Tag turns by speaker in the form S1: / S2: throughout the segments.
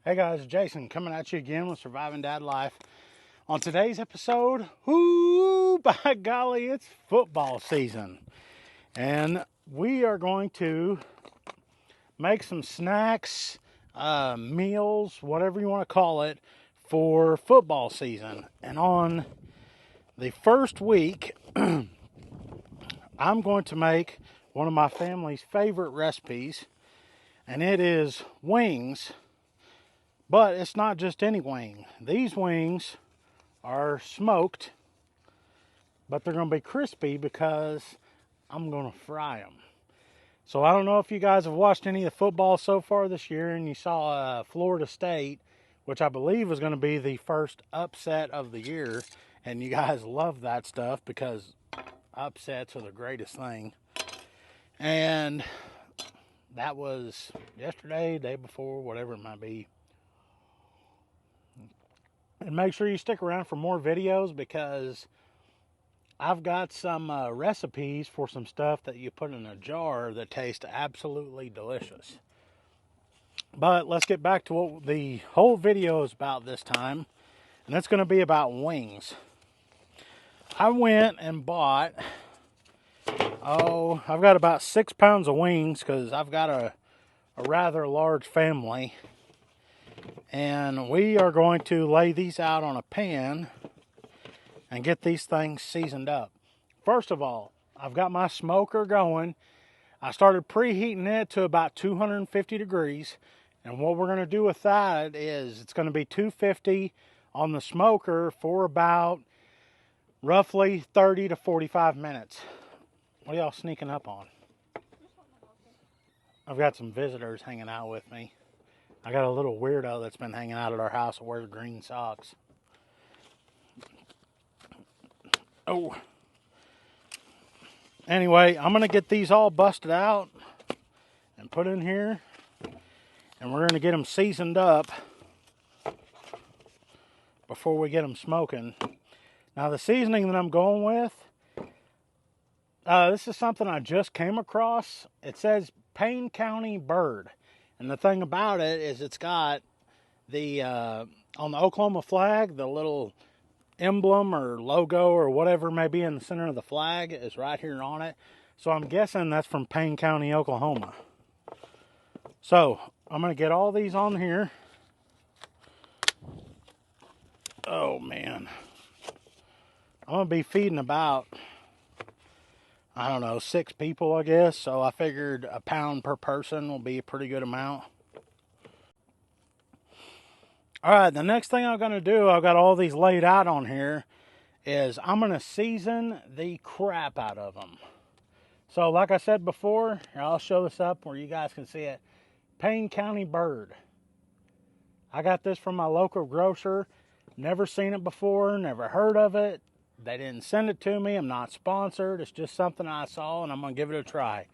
S1: Hey guys, Jason coming at you again with Surviving Dad Life. On today's episode, whoo, by golly, it's football season. And we are going to make some snacks, meals, whatever you want to call it, for football season. And on the first week, I'm going to make one of my family's favorite recipes, and it is wings. But it's not just any wing. These wings are smoked, but they're going to be crispy because I'm going to fry them. So I don't know if you guys have watched any of the football so far this year, and you saw Florida State, which I believe is going to be the first upset of the year. And you guys love that stuff because upsets are the greatest thing. And that was yesterday, day before, whatever it might be. And make sure you stick around for more videos because I've got some recipes for some stuff that you put in a jar that tastes absolutely delicious. But let's get back to what the whole video is about this time. And it's going to be about wings. I went and bought, I've got about 6 pounds of wings because I've got a rather large family. And we are going to lay these out on a pan and get these things seasoned up. First of all, I've got my smoker going. I started preheating it to about 250 degrees. And what we're going to do with that is it's going to be 250 on the smoker for about roughly 30 to 45 minutes. What are y'all sneaking up on? I've got some visitors hanging out with me. I got a little weirdo that's been hanging out at our house that wears green socks. Oh. Anyway, I'm going to get these all busted out and put in here. And we're going to get them seasoned up before we get them smoking. Now, the seasoning that I'm going with, this is something I just came across. It says Payne County Bird. And the thing about it is it's got the, on the Oklahoma flag, the little emblem or logo or whatever may be in the center of the flag is right here on it. So I'm guessing that's from Payne County, Oklahoma. So I'm going to get all these on here. Oh man. I'm going to be feeding about, I don't know, 6 people, I guess. So I figured a pound per person will be a pretty good amount. All right, the next thing I'm going to do, I've got all these laid out on here, is I'm going to season the crap out of them. So like I said before, here, I'll show this up where you guys can see it. Payne County Bird. I got this from my local grocer. Never seen it before, never heard of it. They didn't send it to me. I'm not sponsored. It's just something I saw, and I'm going to give it a try.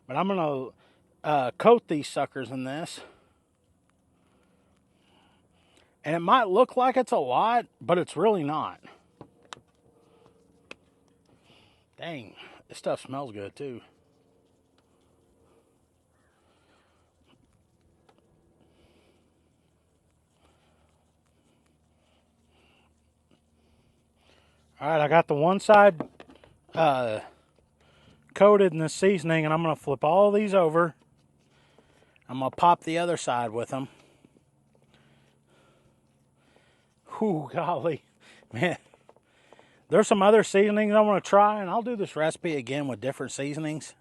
S1: But I'm going to coat these suckers in this. And it might look like it's a lot, but it's really not. Dang, this stuff smells good too. All right, I got the one side coated in the seasoning, and I'm going to flip all these over. I'm going to pop the other side with them. Whew, golly, man. There's some other seasonings I want to try, and I'll do this recipe again with different seasonings.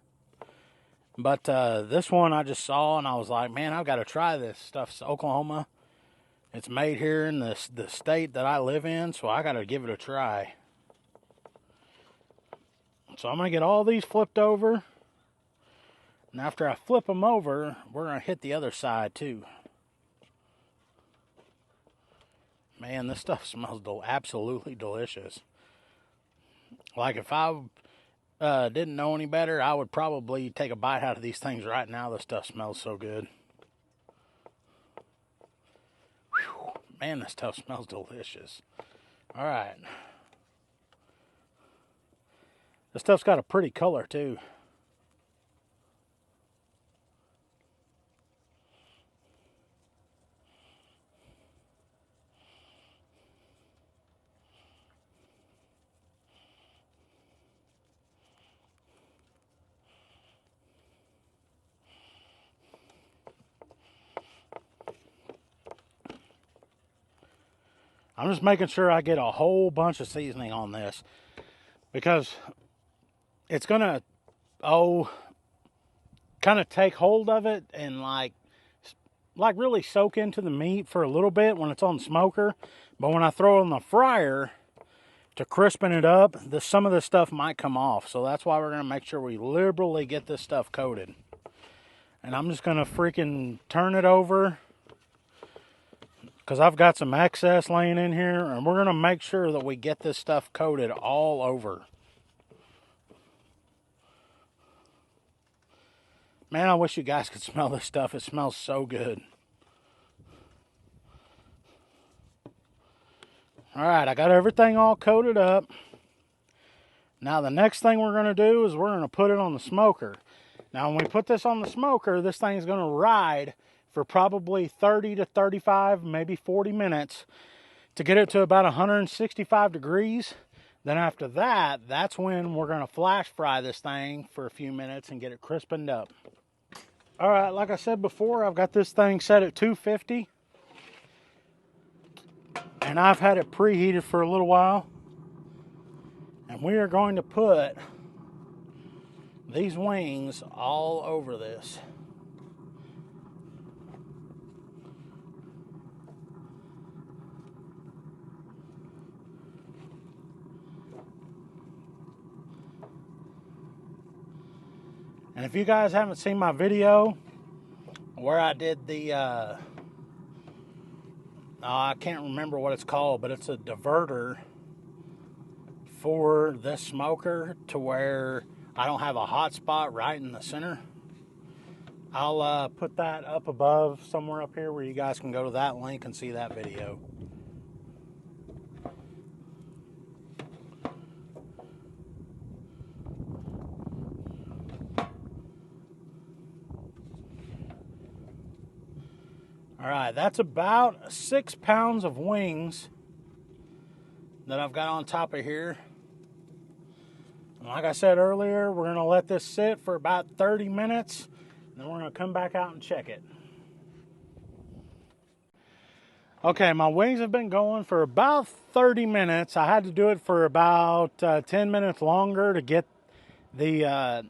S1: But this one I just saw, and I was like, man, I've got to try this. Stuff's Oklahoma. It's made here in the state that I live in, so I got to give it a try. So I'm going to get all these flipped over. And after I flip them over, we're going to hit the other side too. Man, this stuff smells absolutely delicious. Like if I didn't know any better, I would probably take a bite out of these things right now. This stuff smells so good. Whew, man, this stuff smells delicious. All right. This stuff's got a pretty color too. I'm just making sure I get a whole bunch of seasoning on this, because it's gonna, kind of take hold of it and like really soak into the meat for a little bit when it's on the smoker. But when I throw it in the fryer to crispen it up, some of this stuff might come off. So that's why we're gonna make sure we liberally get this stuff coated. And I'm just gonna freaking turn it over, because I've got some excess laying in here, and we're gonna make sure that we get this stuff coated all over. Man, I wish you guys could smell this stuff. It smells so good. All right, I got everything all coated up. Now the next thing we're gonna do is we're gonna put it on the smoker. Now when we put this on the smoker, this thing's gonna ride for probably 30 to 35, maybe 40 minutes to get it to about 165 degrees. Then after that, that's when we're gonna flash fry this thing for a few minutes and get it crispened up. All right, like I said before, I've got this thing set at 250. And I've had it preheated for a little while. And we are going to put these wings all over this. And if you guys haven't seen my video where I did the, I can't remember what it's called, but it's a diverter for this smoker to where I don't have a hot spot right in the center. I'll put that up above somewhere up here where you guys can go to that link and see that video. All right, that's about 6 pounds of wings that I've got on top of here. And like I said earlier, we're gonna let this sit for about 30 minutes, and then we're gonna come back out and check it. Okay, my wings have been going for about 30 minutes. I had to do it for about 10 minutes longer to get the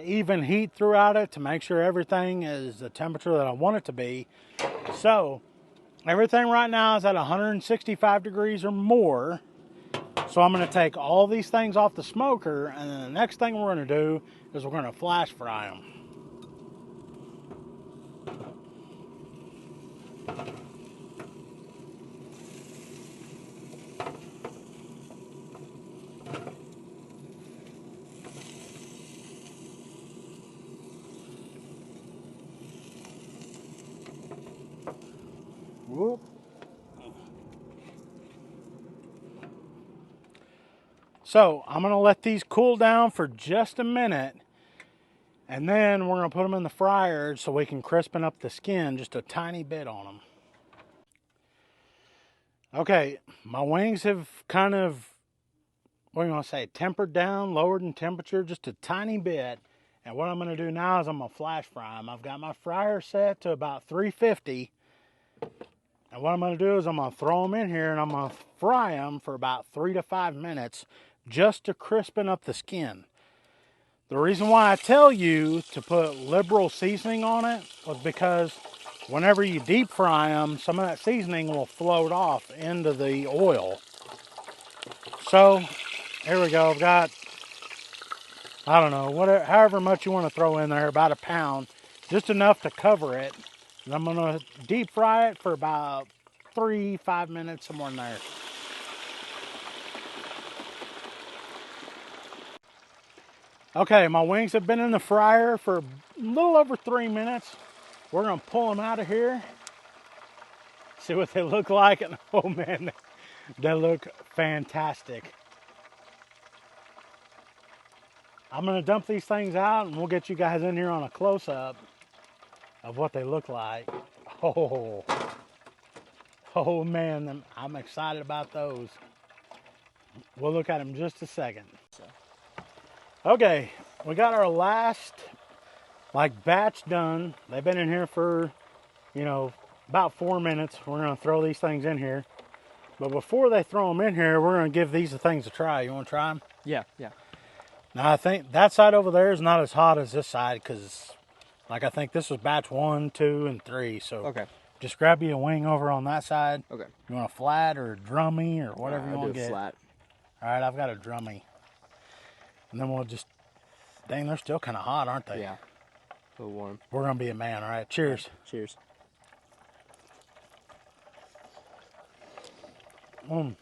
S1: even heat throughout it, to make sure everything is the temperature that I want it to be. So everything right now is at 165 degrees or more. So I'm going to take all these things off the smoker, and then the next thing we're going to do is we're going to flash fry them. Whoop. So I'm going to let these cool down for just a minute, and then we're going to put them in the fryer so we can crispen up the skin just a tiny bit on them. Okay, my wings have kind of, what do you want to say, tempered down, lowered in temperature just a tiny bit. And what I'm going to do now is I'm going to flash fry them. I've got my fryer set to about 350. And what I'm going to do is I'm going to throw them in here and I'm going to fry them for about 3 to 5 minutes just to crispen up the skin. The reason why I tell you to put liberal seasoning on it was because whenever you deep fry them, some of that seasoning will float off into the oil. So here we go. I've got, I don't know, whatever, however much you want to throw in there, about a pound, just enough to cover it. And I'm going to deep fry it for about 3-5 minutes, somewhere in there. Okay, my wings have been in the fryer for a little over 3 minutes. We're going to pull them out of here, see what they look like, and oh man, they look fantastic. I'm going to dump these things out and we'll get you guys in here on a close-up of what they look like. Oh man, I'm excited about those. We'll look at them in just a second. Okay, we got our last batch done. They've been in here for, about 4 minutes. We're gonna throw these things in here. But before they throw them in here, we're going to give these things a try. You want to try them?
S2: Yeah, yeah.
S1: Now, I think that side over there is not as hot as this side because, like, I think this was batch 1, 2, and 3. So
S2: Okay.
S1: just grab you a wing over on that side.
S2: Okay.
S1: You want a flat or a drummy or whatever you want to get?
S2: Flat.
S1: All right, I've got a drummy. And then we'll just, dang, they're still kind of hot, aren't they?
S2: Yeah. A little warm.
S1: We're going to be a man, all right? Cheers.
S2: Right. Cheers.
S1: Oh.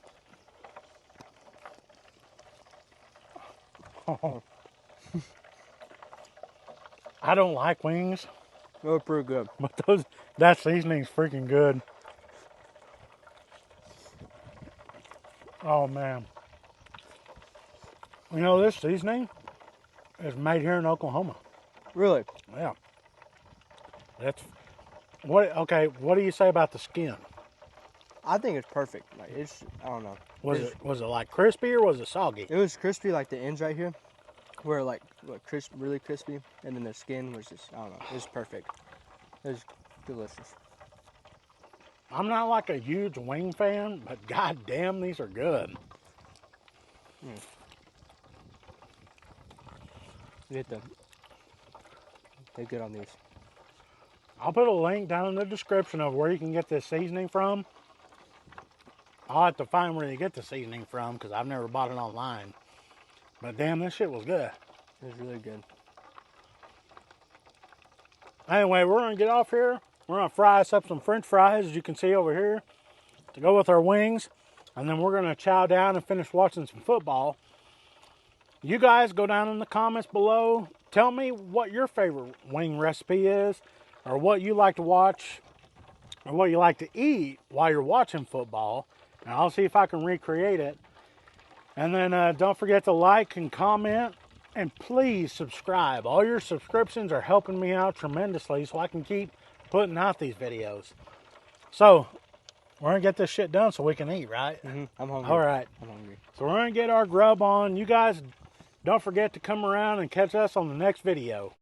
S1: I don't like wings,
S2: They're pretty good.
S1: but that seasoning's freaking good. Oh man. You know, this seasoning is made here in Oklahoma.
S2: Really?
S1: Yeah. That's okay, what do you say about the skin?
S2: I think it's perfect. Like I don't know.
S1: Was it like crispy or was it soggy?
S2: It was crispy, like the ends right here, were like really crispy, and then the skin was just, I don't know. It was perfect. It was delicious.
S1: I'm not like a huge wing fan, but god damn, these are good.
S2: They're good on these.
S1: I'll put a link down in the description of where you can get this seasoning from. I'll have to find where you get the seasoning from because I've never bought it online. But damn, this shit was good.
S2: It was really good.
S1: Anyway, we're going to get off here. We're going to fry us up some french fries, as you can see over here, to go with our wings. And then we're going to chow down and finish watching some football. You guys go down in the comments below. Tell me what your favorite wing recipe is, or what you like to watch, or what you like to eat while you're watching football. And I'll see if I can recreate it. And then don't forget to like and comment. And please subscribe. All your subscriptions are helping me out tremendously so I can keep putting out these videos. So, we're going to get this shit done so we can eat, right?
S2: Mm-hmm. I'm hungry.
S1: All right.
S2: I'm hungry.
S1: So we're going to get our grub on. You guys don't forget to come around and catch us on the next video.